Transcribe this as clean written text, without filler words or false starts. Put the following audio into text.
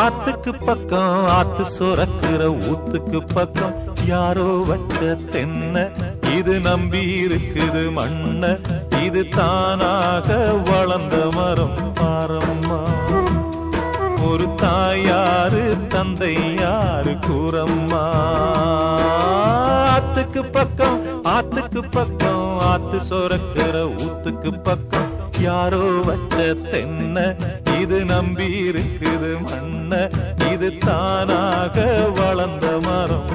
ஆத்துக்கு பக்கம் ஆத்து சுரக்கிற ஊத்துக்கு பக்கம் யாரோ வச்ச தென்ன இது நம்பி இருக்குது மண்ண இது தானாக வளர்ந்த மரம் பாரம்மா ஒரு தாயாரு தந்தை யாரு கூறம்மா ஆத்துக்கு பக்கம் ஆத்து சுரக்கிற ஊத்துக்கு பக்கம் யாரோ வச்ச தென்ன இது நம்பி இருக்குது மண்ண இது தானாக வளர்ந்த மரம்